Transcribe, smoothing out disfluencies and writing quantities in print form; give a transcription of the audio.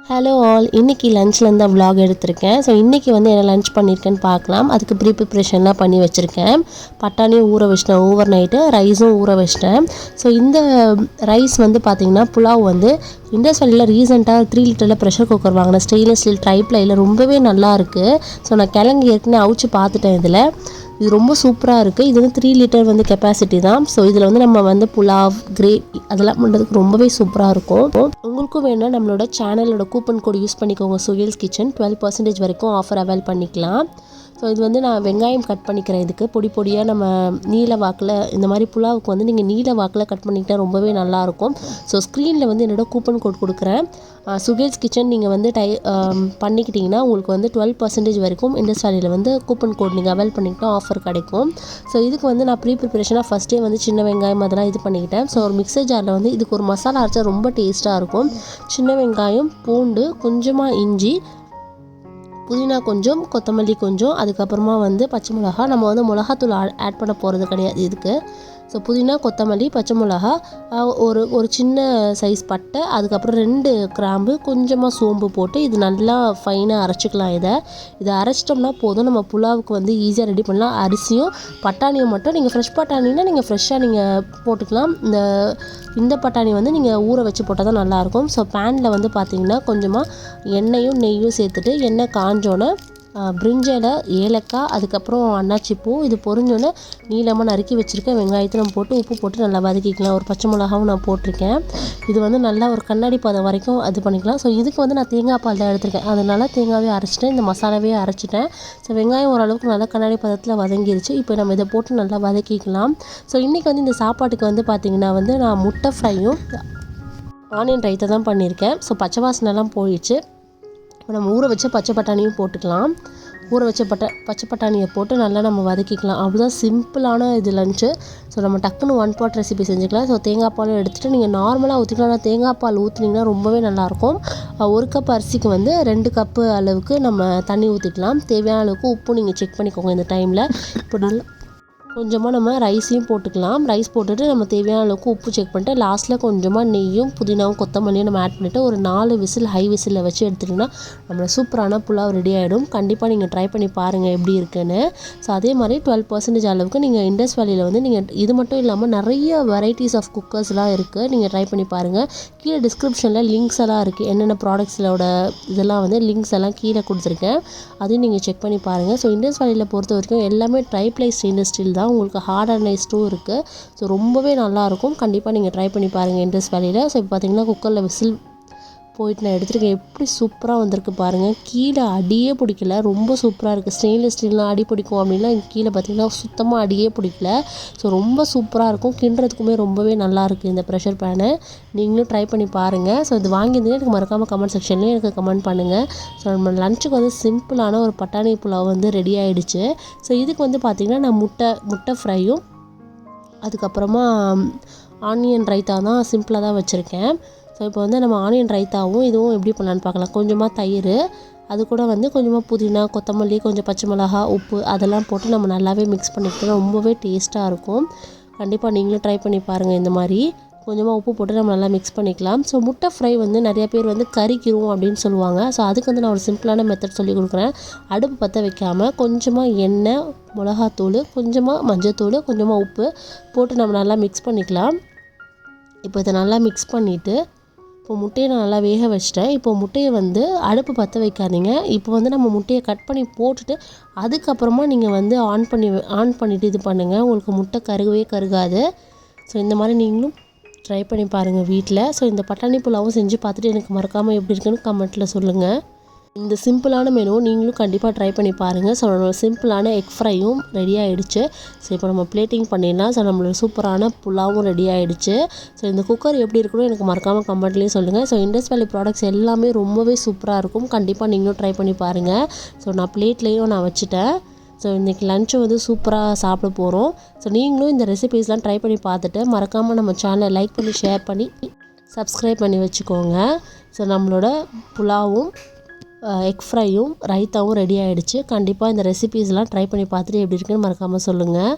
Hello all, இன்றைக்கி லஞ்ச்லேருந்து தான் vlog எடுத்திருக்கேன். ஸோ இன்றைக்கி வந்து என்ன லஞ்ச் பண்ணியிருக்கேன்னு பார்க்கலாம். அதுக்கு ப்ரிப்ரேஷன்லாம் பண்ணி வச்சுருக்கேன். பட்டாணியும் ஊற வச்சிட்டேன் ஓவர் நைட்டு, ரைஸும் ஊற வச்சிட்டேன். ஸோ இந்த ரைஸ் வந்து பார்த்திங்கன்னா புலாவ் வந்து இண்டஸ் வேலியில் ரீசெண்டாக 3 லிட்டரில் ப்ரெஷர் குக்கர் வாங்கினேன். ஸ்டெயின்லெஸ் ஸ்டீல் ட்ரைப்ளையில் ரொம்பவே நல்லாயிருக்கு. ஸோ நான் கிழங்கு ஏற்கனவே அவிச்சு பார்த்துட்டேன். இது ரொம்ப சூப்பராக இருக்குது. இது வந்து 3 லிட்டர் வந்து கெப்பாசிட்டி தான். ஸோ இதில் வந்து நம்ம வந்து புலாவ் கிரேவி அதெல்லாம் பண்ணுறதுக்கு ரொம்பவே சூப்பராக இருக்கும். உங்களுக்கும் வேணால் நம்மளோட சேனலோட கூப்பன் கோடு யூஸ் பண்ணிக்கோங்க. சுஹேல்ஸ் கிச்சன் 12% வரைக்கும் ஆஃபர் அவைல் பண்ணிக்கலாம். ஸோ இது வந்து நான் வெங்காயம் கட் பண்ணிக்கிறேன். இதுக்கு பொடி பொடியாக நம்ம நீல வாக்கில் இந்த மாதிரி புலாவுக்கு வந்து நீங்கள் நீல வாக்கில் கட் பண்ணிக்கிட்டால் ரொம்பவே நல்லாயிருக்கும். ஸோ ஸ்க்ரீனில் வந்து என்னோடய கூப்பன் கோட் கொடுக்குறேன். சுஹேல்ஸ் கிச்சன் நீங்கள் வந்து பண்ணிக்கிட்டிங்கன்னா உங்களுக்கு வந்து 12% வரைக்கும் இண்டஸ் வேலியில் வந்து கூப்பன் கோட் நீங்கள் அவைல் பண்ணிக்கிட்டால் ஆஃபர் கிடைக்கும். ஸோ இதுக்கு வந்து நான் ப்ரிப்பரேஷனாக ஃபஸ்ட்டே வந்து சின்ன வெங்காயம் அதெல்லாம் இது பண்ணிக்கிட்டேன். ஸோ ஒரு மிக்சர் ஜாரில் வந்து இதுக்கு ஒரு மசாலா அரைச்சா ரொம்ப டேஸ்ட்டாக இருக்கும். சின்ன வெங்காயம், பூண்டு, கொஞ்சமாக இஞ்சி, புதினா கொஞ்சம், கொத்தமல்லி கொஞ்சம், அதுக்கப்புறமா வந்து பச்சை மிளகா. நம்ம வந்து மிளகாத்தூள் ஆட் பண்ண போகிறது கிடையாது இதுக்கு. ஸோ புதினா, கொத்தமல்லி, பச்சை மிளகா, ஒரு சின்ன சைஸ் பட்டை, அதுக்கப்புறம் 2 கிராம்பு, கொஞ்சமாக சோம்பு போட்டு இது நல்லா ஃபைனாக அரைச்சிக்கலாம். இதை அரைச்சிட்டோம்னா போதும், நம்ம புலாவுக்கு வந்து ஈஸியாக ரெடி பண்ணலாம். அரிசியும் பட்டாணியும் மட்டும் நீங்கள் ஃப்ரெஷ் பட்டாணினா நீங்கள் ஃப்ரெஷ்ஷாக நீங்கள் போட்டுக்கலாம். இந்த பட்டாணி வந்து நீங்கள் ஊற வச்சு போட்டால் தான் நல்லாயிருக்கும். ஸோ பேனில் வந்து பார்த்திங்கன்னா கொஞ்சமாக எண்ணெயும் நெய்யும் சேர்த்துட்டு எண்ணெய் காஞ்சோன்னே பிரிஞ்சலை, ஏலக்காய், அதுக்கப்புறம் அன்னாச்சி பூ இது பொரிஞ்சோன்னே நீளமாக நறுக்கி வச்சுருக்கேன் வெங்காயத்தை நம்ம போட்டு உப்பு போட்டு நல்லா வதக்கிக்கலாம். ஒரு பச்சை மிளகாவும் நான் போட்டிருக்கேன். இது வந்து நல்லா ஒரு கண்ணாடி பதம் வரைக்கும் இது பண்ணிக்கலாம். ஸோ இதுக்கு வந்து நான் தேங்காய் பால் தான் எடுத்திருக்கேன். அதனால் தேங்காவே அரைச்சிட்டேன், இந்த மசாலாவே அரைச்சிட்டேன். ஸோ வெங்காயம் ஓரளவுக்கு நல்லா கண்ணாடி பதத்தில் வதங்கிருச்சு. இப்போ நம்ம இதை போட்டு நல்லா வதக்கிக்கலாம். ஸோ இன்றைக்கி வந்து இந்த சாப்பாட்டுக்கு வந்து பார்த்திங்கன்னா வந்து நான் முட்டை ஃப்ரையும் ஆனியன் ரைத்தா தான் பண்ணியிருக்கேன். ஸோ பச்சை வாசனைலாம் போயிடுச்சு. இப்போ நம்ம ஊற வச்ச பச்சை பட்டாணியும் போட்டுக்கலாம். ஊற வச்ச பச்சை பட்டாணியை போட்டு நல்லா நம்ம வதக்கிக்கலாம். அவ்வளோதான், சிம்பிளான இது லஞ்சு. ஸோ நம்ம டக்குன்னு 1 பாட் ரெசிபி செஞ்சுக்கலாம். ஸோ தேங்காய் பாலும் எடுத்துகிட்டு நீங்கள் நார்மலாக ஊற்றிக்கலாம். ஆனால் தேங்காய் பால் ஊற்றினீங்கன்னா ரொம்பவே நல்லாயிருக்கும். 1 கப் அரிசிக்கு வந்து 2 கப்பு அளவுக்கு நம்ம தண்ணி ஊற்றிக்கலாம். தேவையான அளவுக்கு உப்பு நீங்கள் செக் பண்ணிக்கோங்க இந்த டைமில். இப்போ நல்லா கொஞ்சமாக நம்ம ரைஸையும் போட்டுக்கலாம். ரைஸ் போட்டுட்டு நம்ம தேவையான அளவுக்கு உப்பு செக் பண்ணிட்டு லாஸ்ட்டில் கொஞ்சமாக நெய்யும் புதினாவும் கொத்தமல்லியும் நம்ம ஆட் பண்ணிவிட்டு ஒரு 4 விசில் ஹை விசிலில் வச்சு எடுத்துட்டிங்கன்னா நம்மளோட சூப்பரான புலாவ் ரெடி ஆகிடும். கண்டிப்பாக நீங்கள் ட்ரை பண்ணி பாருங்கள் எப்படி இருக்குன்னு. ஸோ அதே மாதிரி 12% அளவுக்கு நீங்கள் இண்டஸ் வேலியில் வந்து நீங்கள் இது மட்டும் இல்லாமல் நிறைய வெரைட்டிஸ் ஆஃப் குக்கர்ஸ்லாம் இருக்குது. நீங்கள் ட்ரை பண்ணி பாருங்கள். கீழே டிஸ்கிரிப்ஷனில் லிங்க்ஸ் எல்லாம் இருக்குது. என்னென்ன ப்ராடக்ட்ஸோட இதெல்லாம் வந்து லிங்க்ஸ் எல்லாம் கீழே கொடுத்துருக்கேன். அதையும் நீங்கள் செக் பண்ணி பாருங்கள். ஸோ இண்டஸ் வேலியில் பொறுத்த வரைக்கும் எல்லாமே ட்ரைப்ளை ஸ்டெயின்லெஸ் ஸ்டீல் தான். உங்களுக்கு ஹார்ட் அண்ட் நைஸ்டும் இருக்குது. ஸோ ரொம்பவே நல்லாயிருக்கும். கண்டிப்பாக நீங்கள் ட்ரை பண்ணி பாருங்கள் இண்டஸ் வேலியில். ஸோ இப்போ பார்த்திங்கன்னா குக்கரில் விசில் போயிட்டு நான் எடுத்துருக்கேன். எப்படி சூப்பராக வந்திருக்கு பாருங்கள். கீழே அடியே பிடிக்கல, ரொம்ப சூப்பராக இருக்குது. ஸ்டெயின்லெஸ் ஸ்டீல்லாம் அடி பிடிக்கும் அப்படின்னா கீழே பார்த்திங்கன்னா சுத்தமாக அடியே பிடிக்கல. ஸோ ரொம்ப சூப்பராக இருக்கும். கிண்டுறதுக்குமே ரொம்பவே நல்லாயிருக்கு இந்த ப்ரெஷர் பேனு. நீங்களும் ட்ரை பண்ணி பாருங்கள். ஸோ இது வாங்கியிருந்தீங்கன்னா எனக்கு மறக்காமல் கமெண்ட் செக்ஷன்லேயும் எனக்கு கமெண்ட் பண்ணுங்கள். ஸோ நம்ம லஞ்சுக்கு வந்து சிம்பிளான ஒரு பட்டாணி புலாவ் வந்து ரெடி ஆகிடுச்சு. ஸோ இதுக்கு வந்து பார்த்திங்கன்னா நான் முட்டை ஃப்ரையும் அதுக்கப்புறமா ஆனியன் ரைத்தா தான் சிம்பிளாக தான் வச்சுருக்கேன். ஸோ இப்போ வந்து நம்ம ஆனியன் ரைத்தாவும் இதுவும் எப்படி பண்ணலான்னு பார்க்கலாம். கொஞ்சமாக தயிர், அது கூட வந்து கொஞ்சமாக புதினா, கொத்தமல்லி, கொஞ்சம் பச்சை மிளகா, உப்பு அதெல்லாம் போட்டு நம்ம நல்லாவே மிக்ஸ் பண்ணிக்கிட்டோம். ரொம்பவே டேஸ்ட்டாக இருக்கும். கண்டிப்பாக நீங்களும் ட்ரை பண்ணி பாருங்கள். இந்த மாதிரி கொஞ்சமாக உப்பு போட்டு நம்ம நல்லா மிக்ஸ் பண்ணிக்கலாம். ஸோ முட்டை ஃப்ரை வந்து நிறைய பேர் வந்து கறிக்கிரும் அப்படின்னு சொல்லுவாங்க. ஸோ அதுக்கு வந்து நான் ஒரு சிம்பிளான மெத்தட் சொல்லி கொடுக்குறேன். அடுப்பு பற்ற வைக்காமல் கொஞ்சமாக எண்ணெய், மிளகாத்தூள், கொஞ்சமாக மஞ்சத்தூள், கொஞ்சமாக உப்பு போட்டு நம்ம நல்லா மிக்ஸ் பண்ணிக்கலாம். இப்போ இதை நல்லா மிக்ஸ் பண்ணிவிட்டு இப்போ முட்டையை நான் நல்லா வேக வச்சிட்டேன். இப்போ முட்டையை வந்து அடுப்பு பற்ற வைக்காதீங்க. இப்போ வந்து நம்ம முட்டையை கட் பண்ணி போட்டுட்டு அதுக்கப்புறமா நீங்கள் வந்து ஆன் பண்ணிவிட்டு இது பண்ணுங்கள். உங்களுக்கு முட்டை கருகாது. ஸோ இந்த மாதிரி நீங்களும் ட்ரை பண்ணி பாருங்கள் வீட்டில். ஸோ இந்த பட்டாணி புலாவும் செஞ்சு பார்த்துட்டு எனக்கு மறக்காமல் எப்படி இருக்குன்னு கமெண்ட்டில் சொல்லுங்கள். இந்த சிம்பிளான மெனு நீங்களும் கண்டிப்பாக ட்ரை பண்ணி பாருங்கள். ஸோ நம்மளோட சிம்பிளான எக் ஃப்ரையும் ரெடி ஆகிடுச்சு. ஸோ இப்போ நம்ம பிளேட்டிங் பண்ணிடலாம். ஸோ நம்மளோட சூப்பரான புலாவும் ரெடி ஆகிடுச்சு. ஸோ இந்த குக்கர் எப்படி இருக்கணும் எனக்கு மறக்காமல் கமெண்ட்லேயும் சொல்லுங்கள். ஸோ இண்டஸ் வேலி ப்ராடக்ட்ஸ் எல்லாமே ரொம்பவே சூப்பராக இருக்கும். கண்டிப்பாக நீங்களும் ட்ரை பண்ணி பாருங்கள். ஸோ நான் பிளேட்லேயும் நான் வச்சுட்டேன். ஸோ இன்றைக்கி லஞ்சை வந்து சூப்பராக சாப்பிட போகிறோம். ஸோ நீங்களும் இந்த ரெசிபீஸ்லாம் ட்ரை பண்ணி பார்த்துட்டு மறக்காமல் நம்ம சேனலை லைக் பண்ணி ஷேர் பண்ணி சப்ஸ்கிரைப் பண்ணி வச்சுக்கோங்க. ஸோ நம்மளோட புலாவும் எக் ஃப்ரையும் ரைத்தாவும் ரெடி ஆகிடுச்சு. கண்டிப்பாக இந்த ரெசிபீஸ்லாம் ட்ரை பண்ணி பார்த்துட்டு எப்படி இருக்குன்னு மறக்காமல் சொல்லுங்கள்.